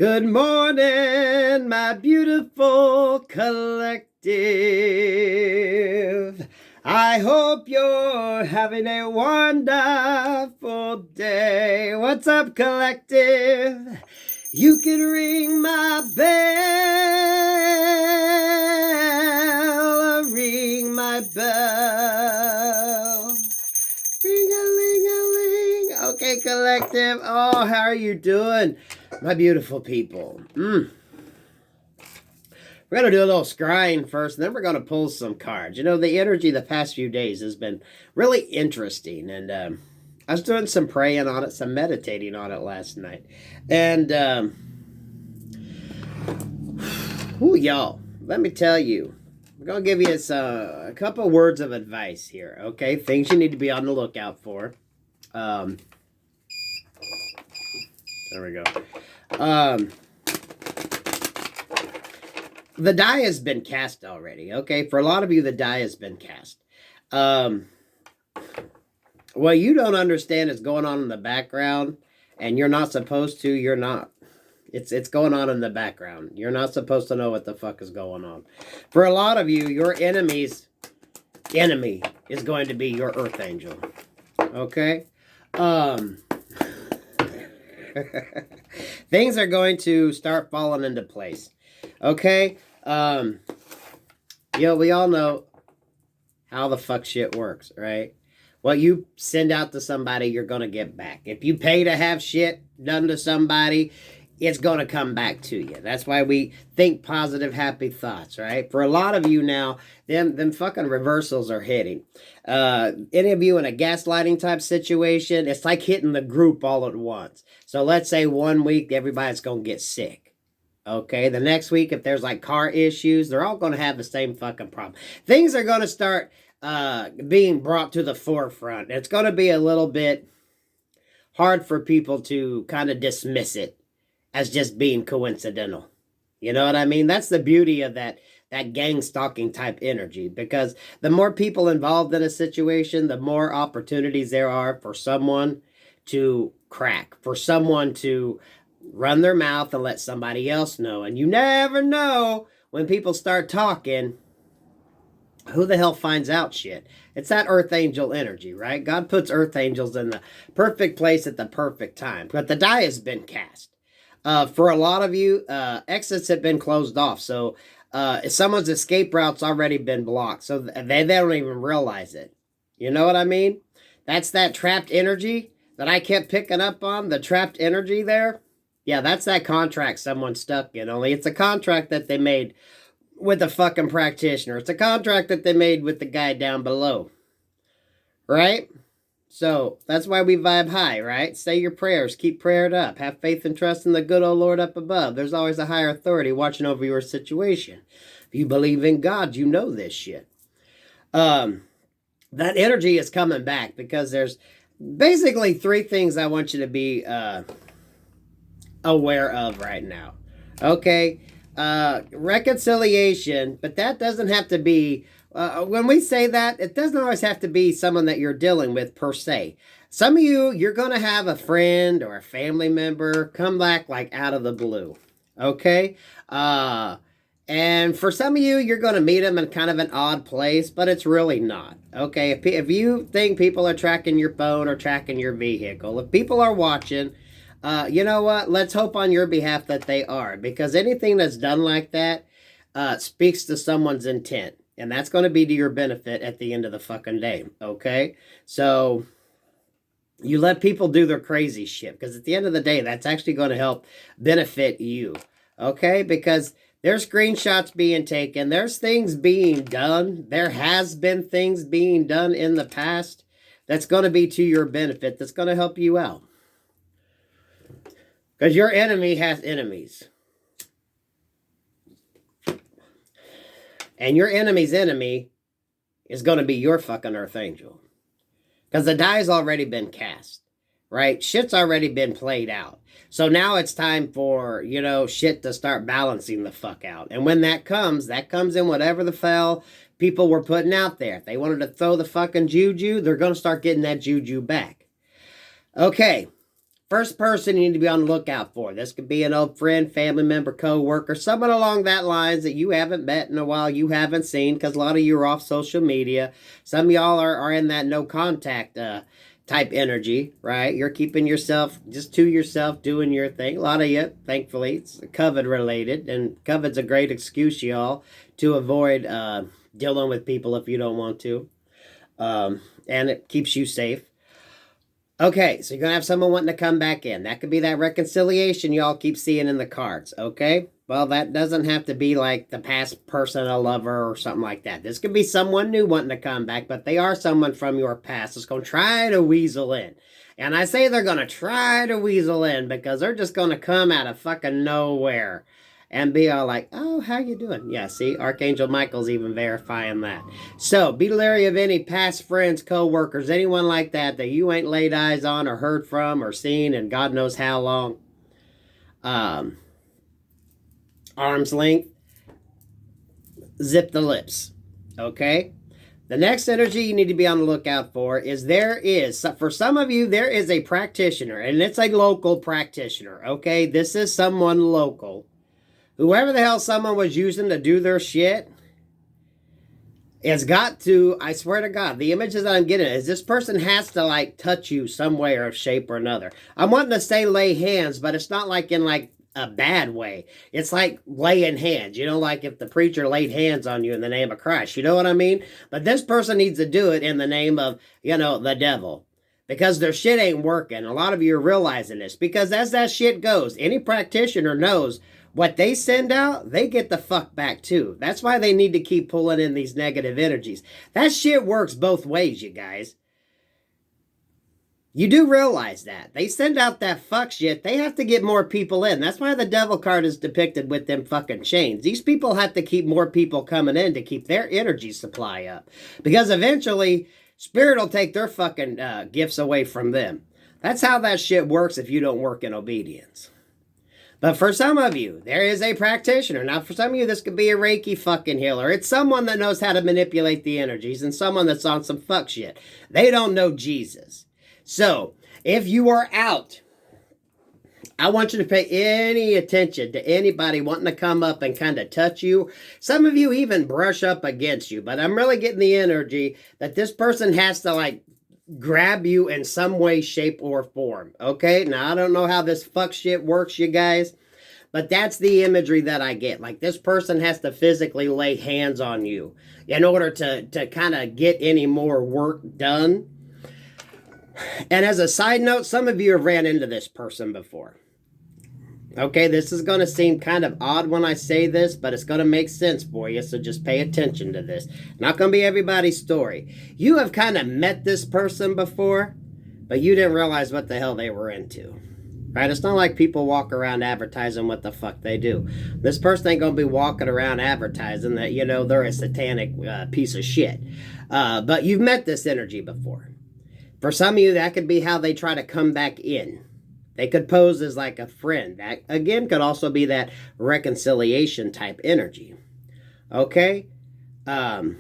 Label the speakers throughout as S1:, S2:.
S1: Good morning, my beautiful collective. I hope you're having a wonderful day. What's up, collective? You can ring my bell, ring my bell. Ring-a-ling-a-ling. Okay, collective. Oh, how are you doing, my beautiful people? We're going to do a little scrying first, and then we're going to pull some cards. You know, the energy the past few days has been really interesting, and I was doing some praying on it, some meditating on it last night. And, y'all, let me tell you, I'm going to give you a couple words of advice here, okay? Things you need to be on the lookout for. There we go. The die has been cast already, okay? For a lot of you, the die has been cast. What you don't understand is going on in the background, and you're not supposed to, you're not. It's going on in the background. You're not supposed to know what the fuck is going on. For a lot of you, your enemy's enemy is going to be your earth angel. Okay? Things are going to start falling into place. Okay? We all know how the fuck shit works, right? What you send out to somebody, you're going to get back. If you pay to have shit done to somebody, it's going to come back to you. That's why we think positive, happy thoughts, right? For a lot of you now, them fucking reversals are hitting. Any of you in a gaslighting type situation, it's like hitting the group all at once. So let's say 1 week, everybody's going to get sick. Okay, the next week, if there's like car issues, they're all going to have the same fucking problem. Things are going to start being brought to the forefront. It's going to be a little bit hard for people to kind of dismiss it as just being coincidental. You know what I mean? That's the beauty of that gang stalking type energy, because the more people involved in a situation, the more opportunities there are for someone to crack, for someone to run their mouth and let somebody else know. And you never know when people start talking, who the hell finds out shit? It's that earth angel energy, right? God puts earth angels in the perfect place at the perfect time. But the die has been cast. For a lot of you, exits have been closed off. So someone's escape route's already been blocked. So they don't even realize it. You know what I mean? That's that trapped energy that I kept picking up on. The trapped energy there. Yeah, that's that contract someone's stuck in. Only it's a contract that they made with a fucking practitioner. It's a contract that they made with the guy down below. Right? So, that's why we vibe high, right? Say your prayers. Keep prayed up. Have faith and trust in the good old Lord up above. There's always a higher authority watching over your situation. If you believe in God, you know this shit. That energy is coming back because there's basically 3 things I want you to be aware of right now. Okay? Reconciliation, but that doesn't have to be... when we say that, it doesn't always have to be someone that you're dealing with per se. Some of you, you're going to have a friend or a family member come back like out of the blue. Okay? And for some of you, you're going to meet them in kind of an odd place, but it's really not. Okay? If you think people are tracking your phone or tracking your vehicle, if people are watching, you know what? Let's hope on your behalf that they are. Because anything that's done like that speaks to someone's intent. And that's going to be to your benefit at the end of the fucking day, okay? So, you let people do their crazy shit. Because at the end of the day, that's actually going to help benefit you, okay? Because there's screenshots being taken. There's things being done. There has been things being done in the past that's going to be to your benefit. That's going to help you out. Because your enemy has enemies. And your enemy's enemy is going to be your fucking earth angel. Because the die's already been cast. Right? Shit's already been played out. So now it's time for, shit to start balancing the fuck out. And when that comes in whatever the hell people were putting out there. If they wanted to throw the fucking juju, they're going to start getting that juju back. Okay. First person you need to be on the lookout for. This could be an old friend, family member, co-worker, someone along that lines that you haven't met in a while, you haven't seen, because a lot of you are off social media. Some of y'all are in that no contact type energy, right? You're keeping yourself just to yourself, doing your thing. A lot of you, thankfully, it's COVID related, and COVID's a great excuse, y'all, to avoid dealing with people if you don't want to. And it keeps you safe. Okay, so you're going to have someone wanting to come back in. That could be that reconciliation y'all keep seeing in the cards, okay? Well, that doesn't have to be like the past person, a lover, or something like that. This could be someone new wanting to come back, but they are someone from your past that's going to try to weasel in. And I say they're going to try to weasel in because they're just going to come out of fucking nowhere and be all like, oh, how you doing? Yeah, see, Archangel Michael's even verifying that. So, be leery of any past friends, co-workers, anyone like that you ain't laid eyes on or heard from or seen in God knows how long. Arm's length. Zip the lips. Okay? The next energy you need to be on the lookout for is for some of you, there is a practitioner, and it's a local practitioner, okay? This is someone local. Whoever the hell someone was using to do their shit has got to, I swear to God, the images that I'm getting is this person has to like touch you some way or shape or another. I'm wanting to say lay hands, but it's not like in like a bad way. It's like laying hands, you know, like if the preacher laid hands on you in the name of Christ, you know what I mean? But this person needs to do it in the name of, you know, the devil. Because their shit ain't working. A lot of you are realizing this. Because as that shit goes, any practitioner knows what they send out, they get the fuck back too. That's why they need to keep pulling in these negative energies. That shit works both ways, you guys. You do realize that. They send out that fuck shit, they have to get more people in. That's why the devil card is depicted with them fucking chains. These people have to keep more people coming in to keep their energy supply up. Because eventually, Spirit will take their fucking gifts away from them. That's how that shit works if you don't work in obedience. But for some of you, there is a practitioner. Now, for some of you, this could be a Reiki fucking healer. It's someone that knows how to manipulate the energies and someone that's on some fuck shit. They don't know Jesus. So, if you are out, I want you to pay any attention to anybody wanting to come up and kind of touch you. Some of you even brush up against you. But I'm really getting the energy that this person has to like grab you in some way, shape, or form. Okay? Now, I don't know how this fuck shit works, you guys. But that's the imagery that I get. Like, this person has to physically lay hands on you in order to kind of get any more work done. And as a side note, some of you have ran into this person before. Okay, this is going to seem kind of odd when I say this, but it's going to make sense for you, so just pay attention to this. Not going to be everybody's story. You have kind of met this person before, but you didn't realize what the hell they were into. Right? It's not like people walk around advertising what the fuck they do. This person ain't going to be walking around advertising that, you know, they're a satanic piece of shit. But you've met this energy before. For some of you, that could be how they try to come back in. They could pose as like a friend. That, again, could also be that reconciliation type energy. Okay? Because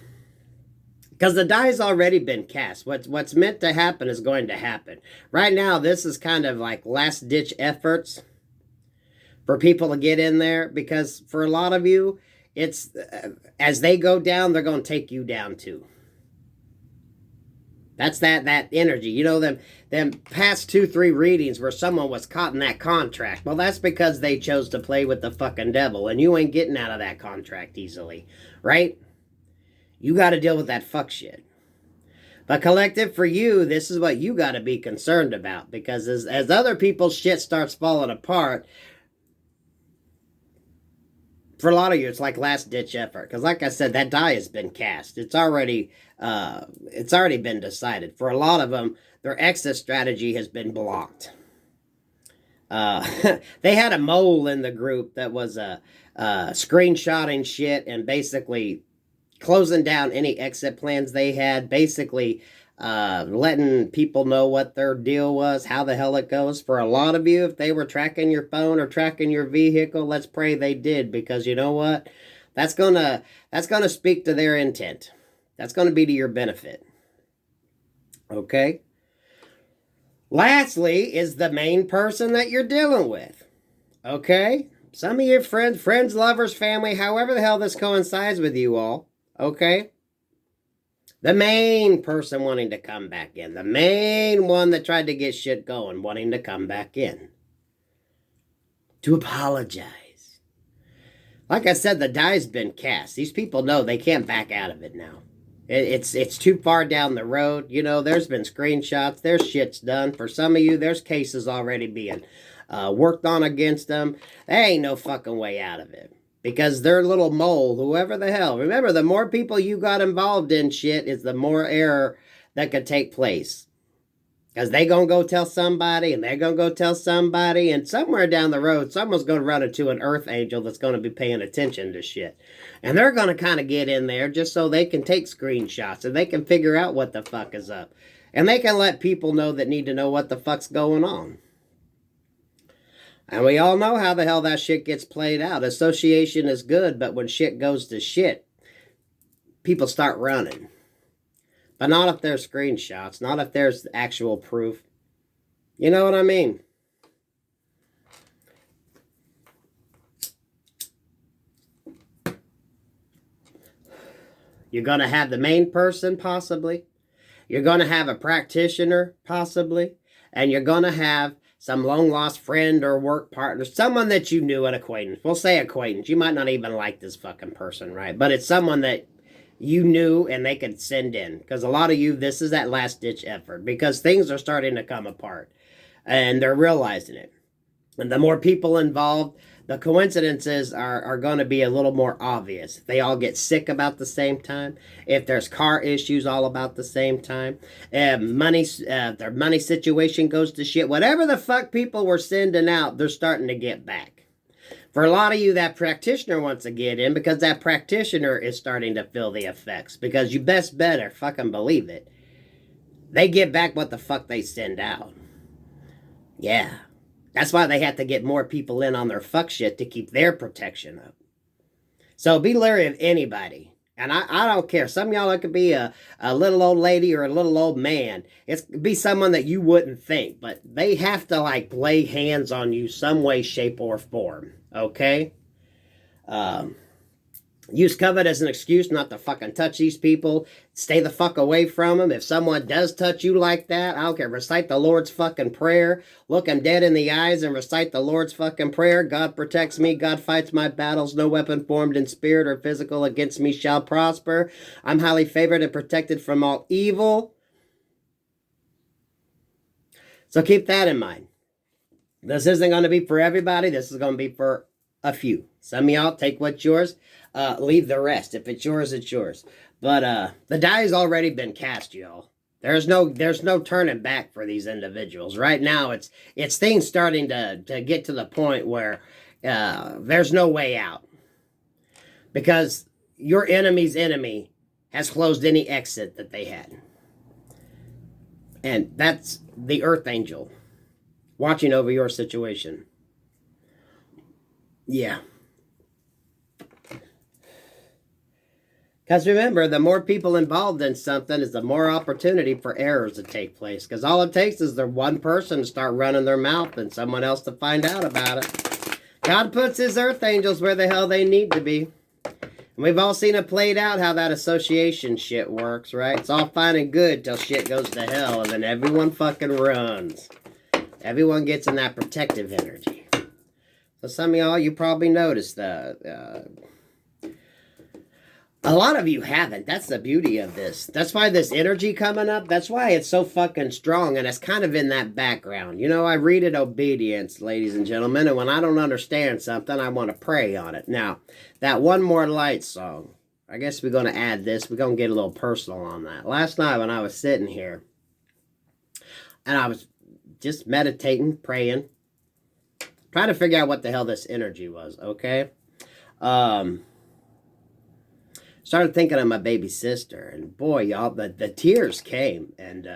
S1: the die's already been cast. What's meant to happen is going to happen. Right now, this is kind of like last-ditch efforts for people to get in there. Because for a lot of you, it's as they go down, they're going to take you down too. That's that energy. You know, them past 2-3 readings where someone was caught in that contract. Well, that's because they chose to play with the fucking devil. And you ain't getting out of that contract easily. Right? You got to deal with that fuck shit. But collective, for you, this is what you got to be concerned about. Because as other people's shit starts falling apart, for a lot of you, it's like last-ditch effort. Because like I said, that die has been cast. It's already been decided. For a lot of them, their exit strategy has been blocked. They had a mole in the group that was screenshotting shit and basically closing down any exit plans they had. Basically letting people know what their deal was, how the hell it goes. For a lot of you, if they were tracking your phone or tracking your vehicle, let's pray they did, because you know what? That's gonna speak to their intent. That's gonna be to your benefit. Okay? Lastly is the main person that you're dealing with. Okay? Some of your friends, lovers, family, however the hell this coincides with you all. Okay? The main person wanting to come back in. The main one that tried to get shit going, wanting to come back in. To apologize. Like I said, the die's been cast. These people know they can't back out of it now. It's too far down the road. You know, there's been screenshots. There's shit's done. For some of you, there's cases already being worked on against them. There ain't no fucking way out of it. Because their little mole, whoever the hell. Remember, the more people you got involved in shit is the more error that could take place. Because they going to go tell somebody, and they're going to go tell somebody, and somewhere down the road, someone's going to run into an earth angel that's going to be paying attention to shit. And they're going to kind of get in there just so they can take screenshots, and they can figure out what the fuck is up. And they can let people know that need to know what the fuck's going on. And we all know how the hell that shit gets played out. Association is good, but when shit goes to shit, people start running. But not if there's screenshots, not if there's actual proof. You know what I mean? You're going to have the main person, possibly. You're going to have a practitioner, possibly. And you're going to have some long-lost friend or work partner, someone that you knew, an acquaintance. We'll say acquaintance. You might not even like this fucking person, right? But it's someone that you knew and they could send in. Because a lot of you, this is that last-ditch effort. Because things are starting to come apart. And they're realizing it. And the more people involved, the coincidences are going to be a little more obvious. They all get sick about the same time. If there's car issues all about the same time. Their money situation goes to shit. Whatever the fuck people were sending out, they're starting to get back. For a lot of you, that practitioner wants to get in because that practitioner is starting to feel the effects. Because you best better fucking believe it. They get back what the fuck they send out. Yeah. That's why they have to get more people in on their fuck shit to keep their protection up. So be leery of anybody. And I don't care. Some of y'all, it could be a little old lady or a little old man. It could be someone that you wouldn't think. But they have to, like, lay hands on you some way, shape, or form. Okay? Use COVID as an excuse not to fucking touch these people. Stay the fuck away from them. If someone does touch you like that, I don't care. Recite the Lord's fucking prayer. Look them dead in the eyes and recite the Lord's fucking prayer. God protects me. God fights my battles. No weapon formed in spirit or physical against me shall prosper. I'm highly favored and protected from all evil. So keep that in mind. This isn't going to be for everybody. This is going to be for a few. Some of y'all take what's yours. Leave the rest. If it's yours, it's yours. But the die's already been cast, y'all. There's no turning back for these individuals. Right now, it's things starting to get to the point where there's no way out. Because your enemy's enemy has closed any exit that they had. And that's the Earth Angel watching over your situation. Yeah. Because remember, the more people involved in something is the more opportunity for errors to take place. Because all it takes is the one person to start running their mouth and someone else to find out about it. God puts his earth angels where the hell they need to be. And we've all seen it played out how that association shit works, right? It's all fine and good till shit goes to hell and then everyone fucking runs. Everyone gets in that protective energy. So some of y'all, you probably noticed a lot of you haven't. That's the beauty of this. That's why this energy coming up, that's why it's so fucking strong, and it's kind of in that background. You know, I read it obedience, ladies and gentlemen, and when I don't understand something, I want to pray on it. Now, that One More Light song, I guess we're going to add this. We're going to get a little personal on that. Last night when I was sitting here, and I was just meditating, praying, trying to figure out what the hell this energy was, okay? Started thinking of my baby sister, and boy, y'all, the tears came, and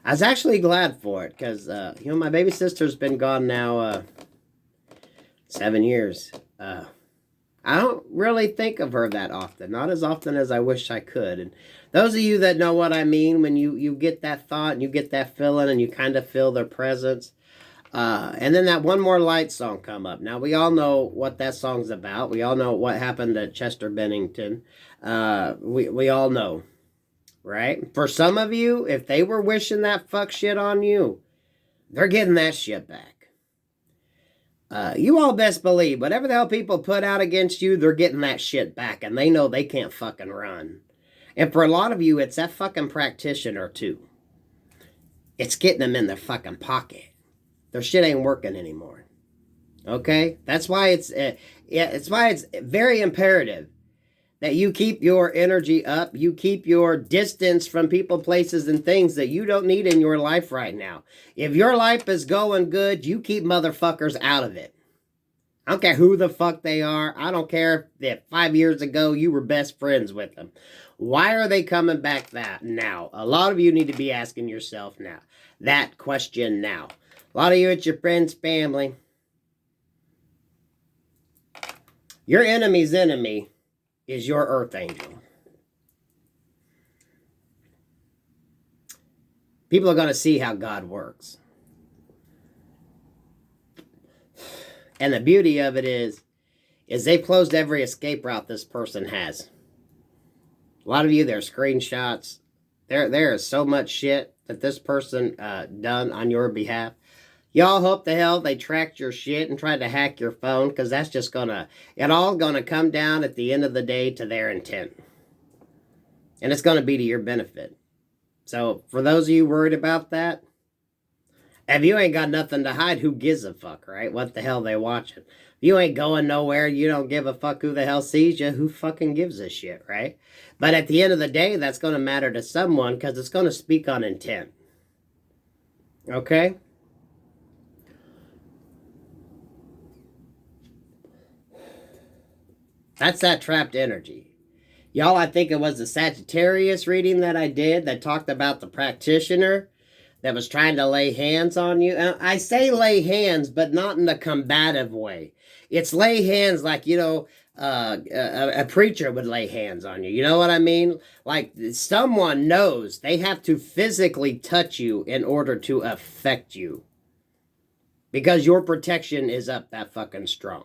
S1: I was actually glad for it, because, you know, my baby sister's been gone now 7 years. I I don't really think of her that often. Not as often as I wish I could. And those of you that know what I mean, when you get that thought and you get that feeling and you kind of feel their presence. And then that One More Light song come up. Now, we all know what that song's about. We all know what happened to Chester Bennington. We all know, right? For some of you, if they were wishing that fuck shit on you, they're getting that shit back. You all best believe, whatever the hell people put out against you, they're getting that shit back, and they know they can't fucking run. And for a lot of you, it's that fucking practitioner, too. It's getting them in their fucking pocket. Their shit ain't working anymore. Okay? That's why it's very imperative that you keep your energy up. You keep your distance from people, places, and things that you don't need in your life right now. If your life is going good, you keep motherfuckers out of it. I don't care who the fuck they are. I don't care if 5 years ago you were best friends with them. Why are they coming back that now? A lot of you need to be asking yourself now. That question now. A lot of you, it's your friends, family. Your enemy's enemy is your earth angel. People are going to see how God works. And the beauty of it is they've closed every escape route this person has. A lot of you, there's screenshots. There is so much shit that this person done on your behalf. Y'all hope the hell they tracked your shit and tried to hack your phone, because that's just it all gonna come down at the end of the day to their intent. And it's gonna be to your benefit. So, for those of you worried about that, if you ain't got nothing to hide, who gives a fuck, right? What the hell they watching? If you ain't going nowhere, you don't give a fuck who the hell sees you, who fucking gives a shit, right? But at the end of the day, that's gonna matter to someone, because it's gonna speak on intent. Okay? That's that trapped energy. Y'all, I think it was the Sagittarius reading that I did that talked about the practitioner that was trying to lay hands on you. And I say lay hands, but not in the combative way. It's lay hands like, a preacher would lay hands on you. You know what I mean? Like someone knows they have to physically touch you in order to affect you. Because your protection is up that fucking strong.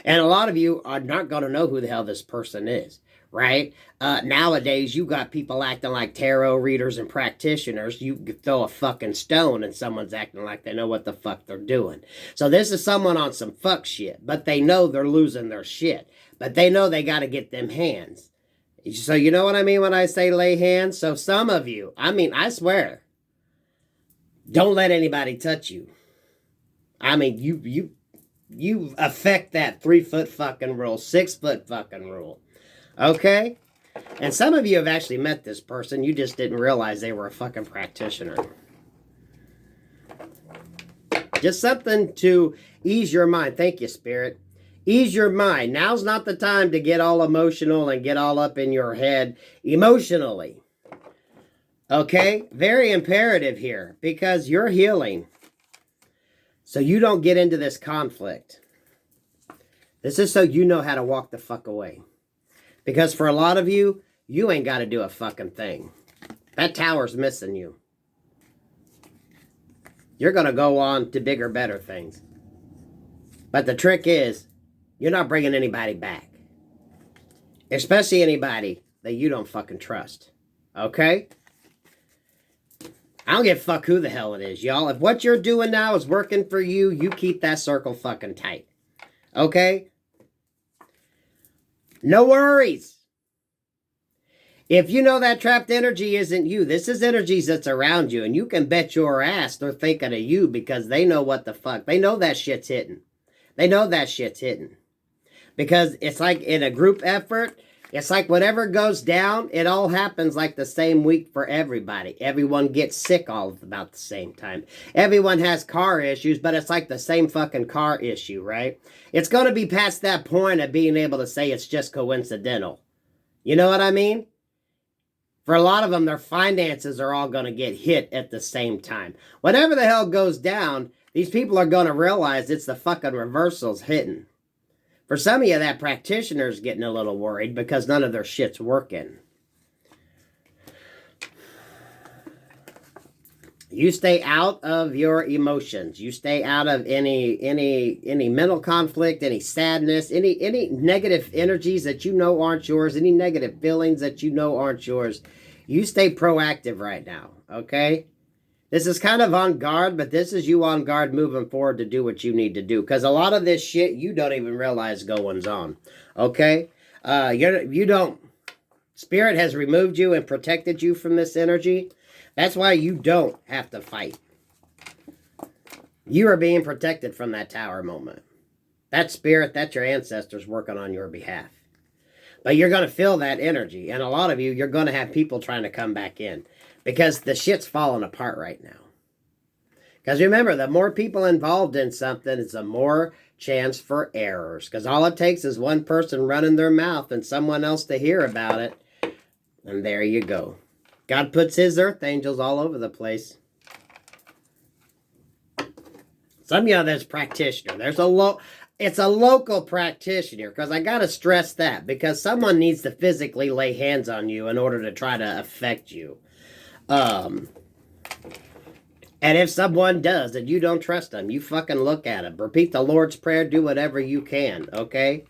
S1: And a lot of you are not going to know who the hell this person is, right? Nowadays, you got people acting like tarot readers and practitioners. You throw a fucking stone and someone's acting like they know what the fuck they're doing. So this is someone on some fuck shit, but they know they're losing their shit. But they know they got to get them hands. So you know what I mean when I say lay hands? So some of you, I swear, don't let anybody touch you. You affect that 3 foot fucking rule, 6 foot fucking rule. Okay? And some of you have actually met this person. You just didn't realize they were a fucking practitioner. Just something to ease your mind. Thank you, Spirit. Ease your mind. Now's not the time to get all emotional and get all up in your head emotionally. Okay? Very imperative here because you're healing. So you don't get into this conflict. This is so you know how to walk the fuck away. Because for a lot of you, you ain't got to do a fucking thing. That tower's missing you. You're going to go on to bigger, better things. But the trick is, you're not bringing anybody back. Especially anybody that you don't fucking trust. Okay? I don't give a fuck who the hell it is, y'all. If what you're doing now is working for you, you keep that circle fucking tight. Okay? No worries. If you know that trapped energy isn't you, this is energies that's around you, and you can bet your ass they're thinking of you because they know what the fuck. They know that shit's hidden. They know that shit's hidden. Because it's like in a group effort, it's like whatever goes down, it all happens like the same week for everybody. Everyone gets sick all about the same time. Everyone has car issues, but it's like the same fucking car issue, right? It's going to be past that point of being able to say it's just coincidental. You know what I mean? For a lot of them, their finances are all going to get hit at the same time. Whatever the hell goes down, these people are going to realize it's the fucking reversals hitting. For some of you, that practitioner's getting a little worried because none of their shit's working. You stay out of your emotions. You stay out of any mental conflict, any sadness, any negative energies that you know aren't yours, any negative feelings that you know aren't yours. You stay proactive right now, okay? This is kind of on guard, but this is you on guard moving forward to do what you need to do. Because a lot of this shit you don't even realize goings on, okay? You don't. Spirit has removed you and protected you from this energy. That's why you don't have to fight. You are being protected from that tower moment. That spirit, that's your ancestors working on your behalf. But you're going to feel that energy. And a lot of you, you're going to have people trying to come back in. Because the shit's falling apart right now. Because remember, the more people involved in something, it's the more chance for errors. Because all it takes is one person running their mouth and someone else to hear about it. And there you go. God puts his earth angels all over the place. Some of you, there's practitioner. It's a local practitioner. Because I got to stress that. Because someone needs to physically lay hands on you in order to try to affect you. And if someone does and you don't trust them, you fucking look at them. Repeat the Lord's Prayer. Do whatever you can. Okay?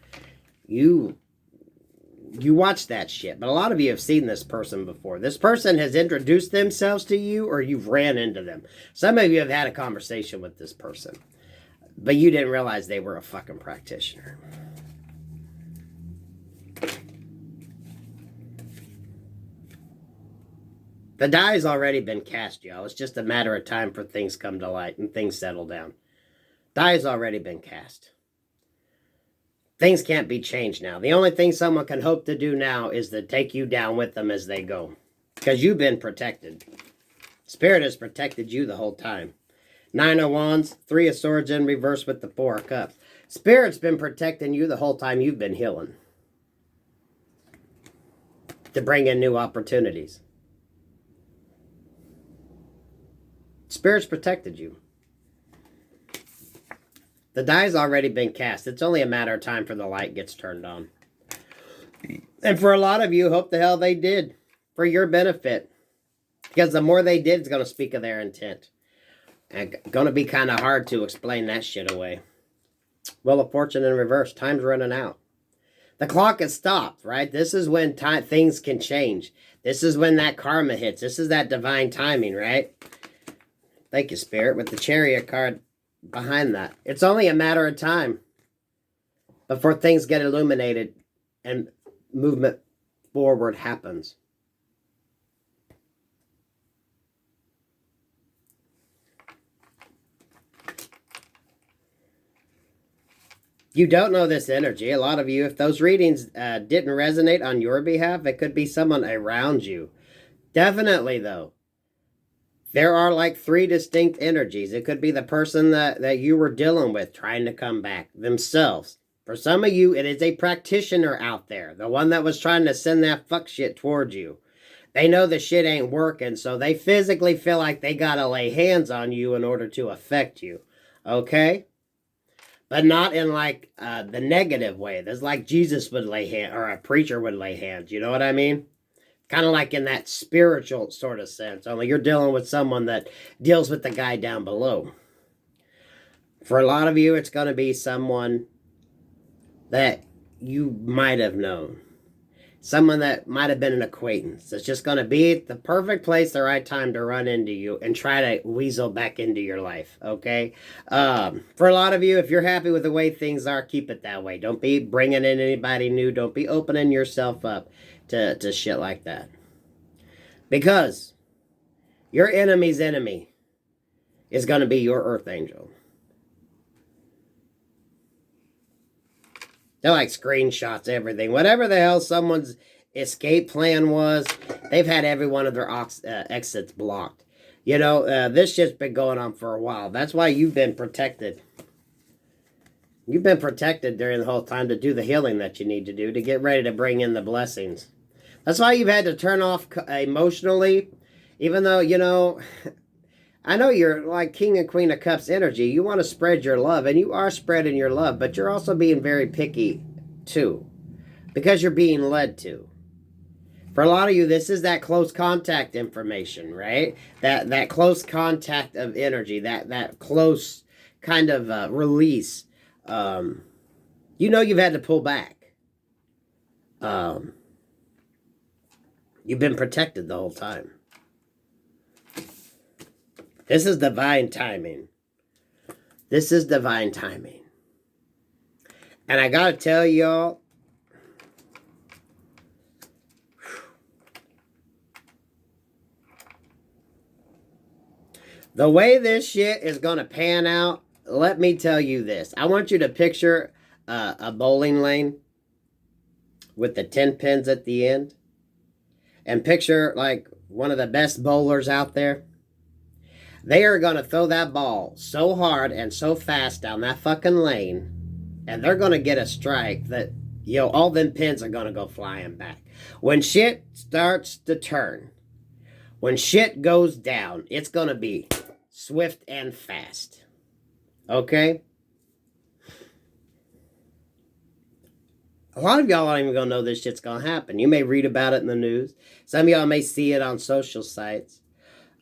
S1: You watch that shit. But a lot of you have seen this person before. This person has introduced themselves to you or you've ran into them. Some of you have had a conversation with this person. But you didn't realize they were a fucking practitioner. The die's already been cast, y'all. It's just a matter of time for things come to light and things settle down. Die's already been cast. Things can't be changed now. The only thing someone can hope to do now is to take you down with them as they go. Because you've been protected. Spirit has protected you the whole time. 9 of Wands, 3 of Swords in reverse with the 4 of Cups. Spirit's been protecting you the whole time you've been healing. To bring in new opportunities. Spirit's protected you. The die's already been cast. It's only a matter of time for the light gets turned on. And for a lot of you, hope the hell they did. For your benefit. Because the more they did, it's going to speak of their intent. And going to be kind of hard to explain that shit away. Wheel of Fortune in reverse. Time's running out. The clock has stopped, right? This is when things can change. This is when that karma hits. This is that divine timing, right? Thank you, Spirit, with the Chariot card behind that. It's only a matter of time before things get illuminated and movement forward happens. You don't know this energy. A lot of you, if those readings didn't resonate on your behalf, it could be someone around you. Definitely, though. There are like 3 distinct energies. It could be the person that you were dealing with trying to come back themselves. For some of you, it is a practitioner out there. The one that was trying to send that fuck shit towards you. They know the shit ain't working, so they physically feel like they gotta lay hands on you in order to affect you. Okay? But not in like the negative way. There's like Jesus would lay hands, or a preacher would lay hands. You know what I mean? Kind of like in that spiritual sort of sense. Only you're dealing with someone that deals with the guy down below. For a lot of you, it's going to be someone that you might have known. Someone that might have been an acquaintance. It's just going to be the perfect place, the right time to run into you and try to weasel back into your life, okay? For a lot of you, if you're happy with the way things are, keep it that way. Don't be bringing in anybody new. Don't be opening yourself up to shit like that. Because your enemy's enemy is going to be your earth angel. They're like screenshots, everything. Whatever the hell someone's escape plan was, they've had every one of their exits blocked. You know, this shit's been going on for a while. That's why you've been protected. You've been protected during the whole time to do the healing that you need to do to get ready to bring in the blessings. That's why you've had to turn off emotionally, even though, you know, I know you're like King and Queen of Cups energy. You want to spread your love, and you are spreading your love, but you're also being very picky too, because you're being led to. For a lot of you, this is that close contact information, right? That close contact of energy, that close kind of release. You know you've had to pull back. You've been protected the whole time. This is divine timing. This is divine timing. And I gotta tell y'all, the way this shit is gonna pan out, let me tell you this. I want you to picture a bowling lane with the 10 pins at the end. And picture like one of the best bowlers out there. They are going to throw that ball so hard and so fast down that fucking lane. And they're going to get a strike that, all them pins are going to go flying back. When shit starts to turn, when shit goes down, it's going to be swift and fast. Okay? A lot of y'all aren't even going to know this shit's going to happen. You may read about it in the news. Some of y'all may see it on social sites.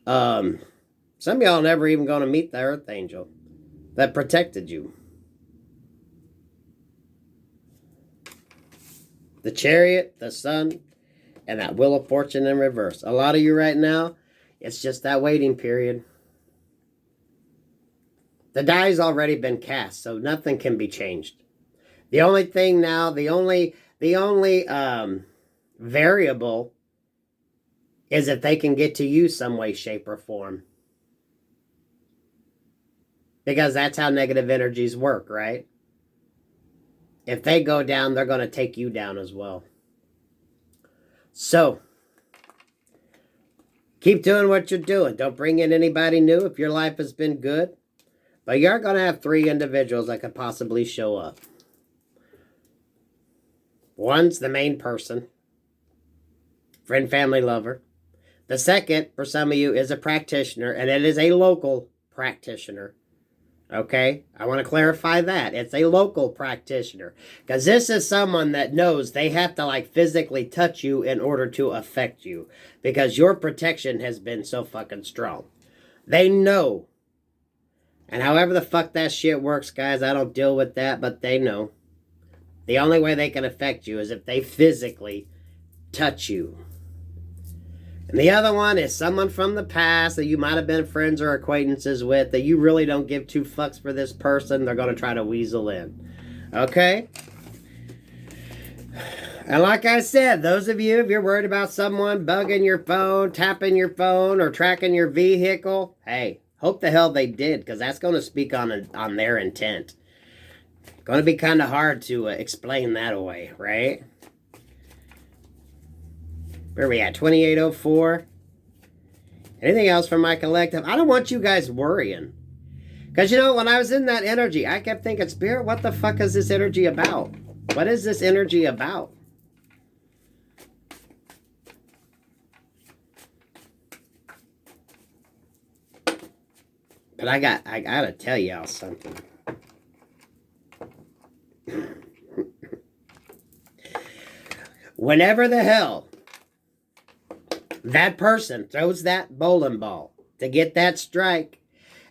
S1: Some of y'all never even going to meet the earth angel that protected you. The Chariot, the Sun, and that Wheel of Fortune in reverse. A lot of you right now, it's just that waiting period. The die's already been cast, so nothing can be changed. The only thing now, the only variable is if they can get to you some way, shape, or form. Because that's how negative energies work, right? If they go down, they're going to take you down as well. So, keep doing what you're doing. Don't bring in anybody new if your life has been good. But you're going to have 3 individuals that could possibly show up. One's the main person. Friend, family, lover. The second, for some of you, is a practitioner. And it is a local practitioner. Okay? I want to clarify that. It's a local practitioner. Because this is someone that knows they have to physically touch you in order to affect you. Because your protection has been so fucking strong. They know. And however the fuck that shit works, guys, I don't deal with that, but they know. The only way they can affect you is if they physically touch you. And the other one is someone from the past that you might have been friends or acquaintances with that you really don't give 2 fucks for this person. They're going to try to weasel in. Okay? And like I said, those of you, if you're worried about someone bugging your phone, tapping your phone, or tracking your vehicle, hey, hope the hell they did, because that's going to speak on their intent. Going to be kind of hard to explain that away, right? Where are we at? 2804. Anything else from my collective? I don't want you guys worrying. Because, when I was in that energy, I kept thinking, Spirit, what the fuck is this energy about? What is this energy about? But I gotta tell y'all something. Whenever the hell that person throws that bowling ball to get that strike,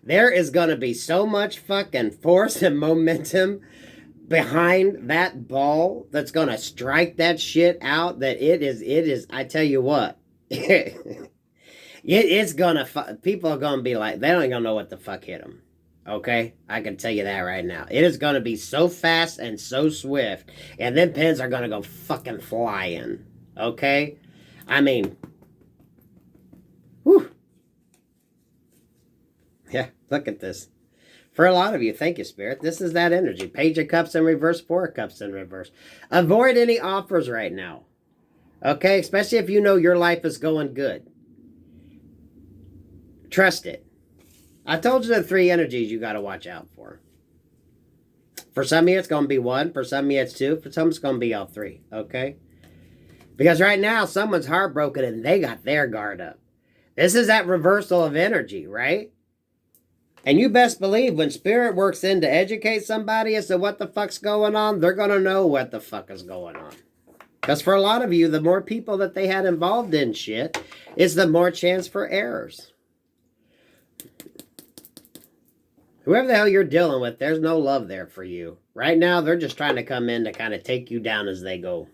S1: there is going to be so much fucking force and momentum behind that ball that's going to strike that shit out that it is, I tell you what, it's going to, people are going to be like, they don't even know what the fuck hit them. Okay? I can tell you that right now. It is going to be so fast and so swift. And then pins are going to go fucking flying. Okay? I mean, whew. Yeah, look at this. For a lot of you, thank you, Spirit. This is that energy. Page of Cups in reverse, 4 of Cups in reverse. Avoid any offers right now. Okay? Especially if you know your life is going good. Trust it. I told you the 3 energies you got to watch out for. For some of you, it's going to be 1. For some of you, it's 2. For some, it's going to be all 3. Okay? Because right now, someone's heartbroken and they got their guard up. This is that reversal of energy, right? And you best believe when spirit works in to educate somebody as to what the fuck's going on, they're going to know what the fuck is going on. Because for a lot of you, the more people that they had involved in shit is the more chance for errors. Whoever the hell you're dealing with, there's no love there for you. Right now, they're just trying to come in to kind of take you down as they go.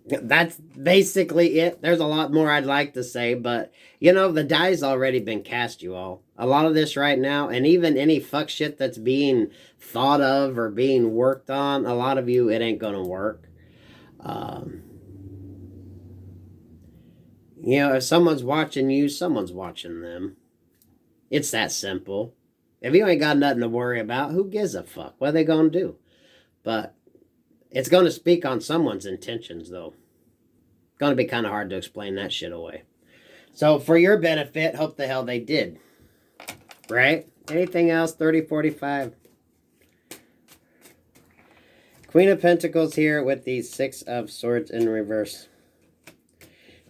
S1: That's basically it. There's a lot more I'd like to say, but, you know, the die's already been cast, you all. A lot of this right now, and even any fuck shit that's being thought of or being worked on, a lot of you, it ain't gonna work. You know, if someone's watching you, someone's watching them. It's that simple. If you ain't got nothing to worry about, who gives a fuck? What are they gonna do? But it's going to speak on someone's intentions, though. It's going to be kind of hard to explain that shit away. So, for your benefit, hope the hell they did. Right? Anything else? 30, 45. Queen of Pentacles here with the Six of Swords in reverse.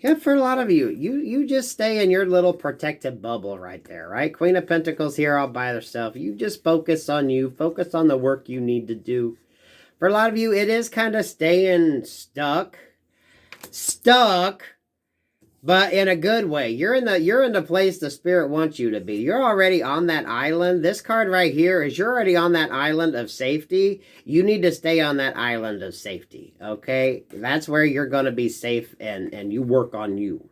S1: Yeah, for a lot of you, you just stay in your little protected bubble right there, right? Queen of Pentacles here all by herself. You just focus on you. Focus on the work you need to do. For a lot of you, it is kind of staying stuck, but in a good way. You're in the place the spirit wants you to be. You're already on that island. This card right here is you're already on that island of safety. You need to stay on that island of safety, okay? That's where you're going to be safe, and you work on you.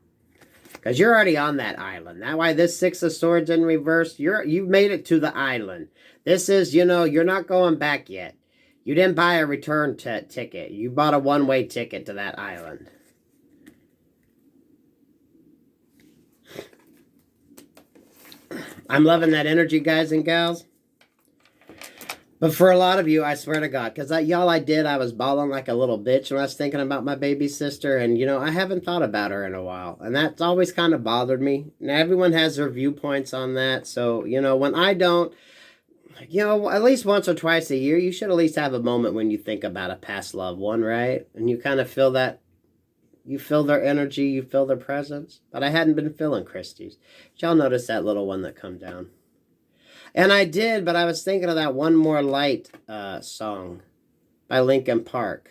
S1: Because you're already on that island. That's why this Six of Swords in reverse, you've made it to the island. This is, you know, you're not going back yet. You didn't buy a return ticket. You bought a one-way ticket to that island. I'm loving that energy, guys and gals. But for a lot of you, I swear to God, because I was bawling like a little bitch when I was thinking about my baby sister. And, you know, I haven't thought about her in a while. And that's always kind of bothered me. Now, everyone has their viewpoints on that. So, you know, when I don't, you know, at least once or twice a year, you should at least have a moment when you think about a past loved one, right? And you kind of feel that, you feel their energy, you feel their presence. But I hadn't been feeling Christie's. Did y'all notice that little one that come down? And I did, but I was thinking of that One More Light song by Linkin Park.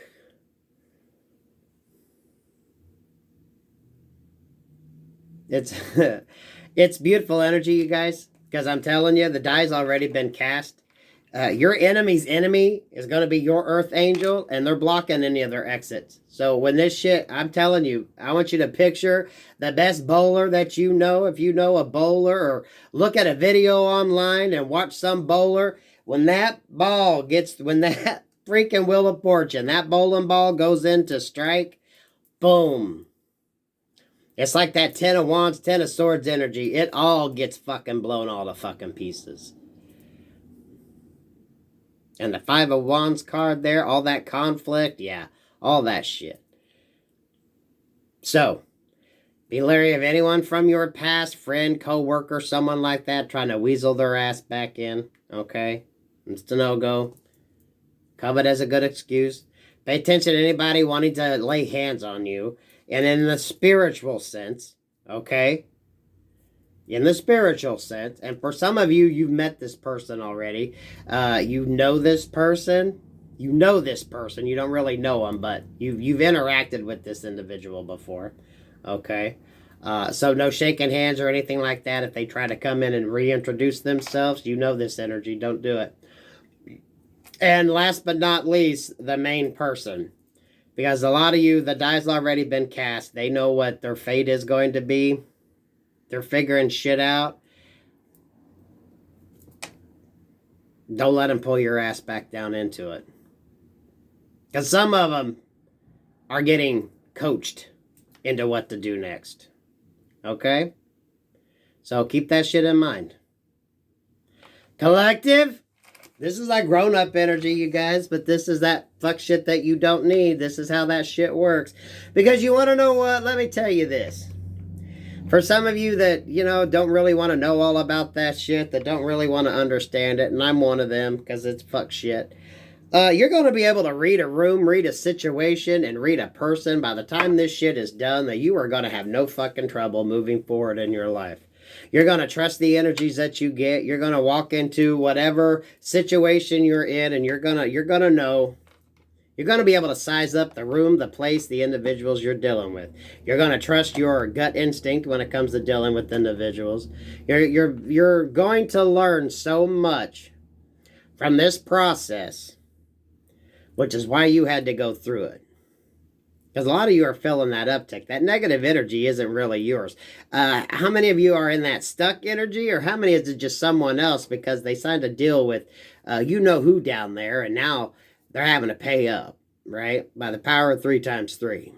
S1: It's, it's beautiful energy, you guys. Because I'm telling you, the die's already been cast. Your enemy's enemy is going to be your earth angel, and they're blocking any of their exits. So when this shit, I'm telling you, I want you to picture the best bowler that you know. If you know a bowler, or look at a video online and watch some bowler. When that ball gets, when that freaking Wheel of Fortune, that bowling ball goes into strike, boom. It's like that Ten of Wands, Ten of Swords energy. It all gets fucking blown all to fucking pieces. And the Five of Wands card there, all that conflict, yeah, all that shit. So, be leery of anyone from your past, friend, co-worker, someone like that, trying to weasel their ass back in, okay? It's a no-go. Covet as a good excuse. Pay attention to anybody wanting to lay hands on you. And in the spiritual sense, okay? In the spiritual sense, and for some of you, you've met this person already. You know this person. You know this person. You don't really know them, but you've interacted with this individual before, okay? So no shaking hands or anything like that. If they try to come in and reintroduce themselves, you know this energy. Don't do it. And last but not least, the main person. Because a lot of you, the die's already been cast. They know what their fate is going to be. They're figuring shit out. Don't let them pull your ass back down into it. Because some of them are getting coached into what to do next. Okay? So keep that shit in mind. Collective. This is like grown-up energy, you guys, but this is that fuck shit that you don't need. This is how that shit works. Because you want to know what? Let me tell you this. For some of you that, you know, don't really want to know all about that shit, that don't really want to understand it, and I'm one of them because it's fuck shit. You're going to be able to read a room, read a situation, and read a person by the time this shit is done, that you are going to have no fucking trouble moving forward in your life. You're going to trust the energies that you get. You're going to walk into whatever situation you're in, and you're going to know. You're going to be able to size up the room, the place, the individuals you're dealing with. You're going to trust your gut instinct when it comes to dealing with individuals. You're going to learn so much from this process, which is why you had to go through it. Because a lot of you are feeling that uptick. That negative energy isn't really yours. How many of you are in that stuck energy, or how many is it just someone else because they signed a deal with you know who down there, and now they're having to pay up, right? By the power of 3 times 3.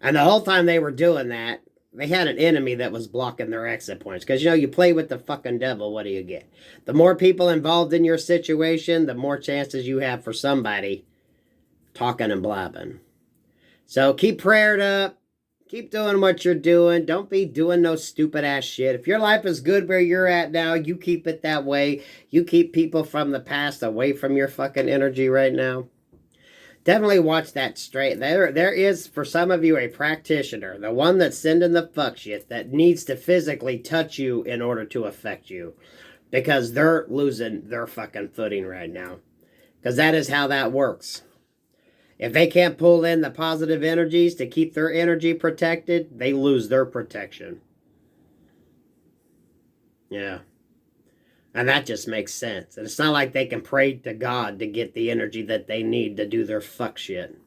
S1: And the whole time they were doing that, they had an enemy that was blocking their exit points. Because, you play with the fucking devil, what do you get? The more people involved in your situation, the more chances you have for somebody talking and blabbing. So keep prayed up. Keep doing what you're doing. Don't be doing no stupid ass shit. If your life is good where you're at now, you keep it that way. You keep people from the past away from your fucking energy right now. Definitely watch that straight. There is, for some of you, a practitioner. The one that's sending the fuck shit that needs to physically touch you in order to affect you. Because they're losing their fucking footing right now. Because that is how that works. If they can't pull in the positive energies to keep their energy protected, they lose their protection. Yeah. And that just makes sense. And it's not like they can pray to God to get the energy that they need to do their fuck shit.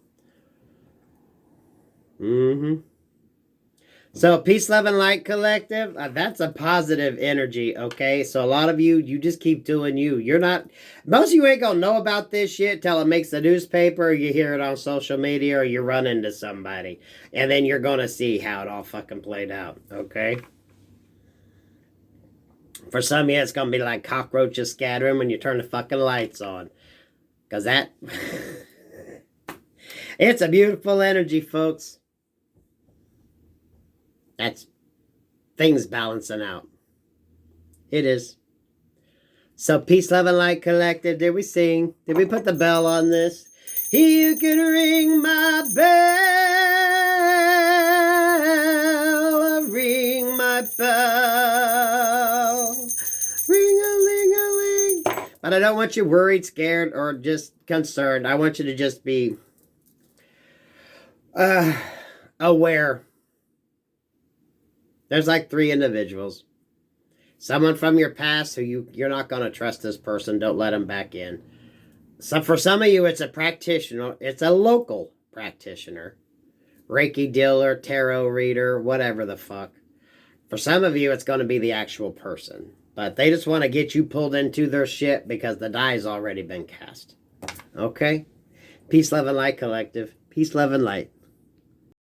S1: So, Peace, Love, and Light Collective, that's a positive energy, okay? So, a lot of you, you just keep doing you. You're not, most of you ain't gonna know about this shit till it makes the newspaper, or you hear it on social media, or you run into somebody. And then you're gonna see how it all fucking played out, okay? For some of you, it's gonna be like cockroaches scattering when you turn the fucking lights on. Because that, it's a beautiful energy, folks. That's things balancing out. It is. So, Peace, Love, and Light Collective. Did we sing? Did we put the bell on this? You can ring my bell. Ring my bell. Ring-a-ling-a-ling. But I don't want you worried, scared, or just concerned. I want you to just be aware. There's like 3 individuals. Someone from your past who you're not going to trust this person. Don't let them back in. So for some of you, it's a practitioner. It's a local practitioner. Reiki dealer, tarot reader, whatever the fuck. For some of you, it's going to be the actual person. But they just want to get you pulled into their shit because the die's already been cast. Okay? Peace, Love, and Light Collective. Peace, Love, and Light.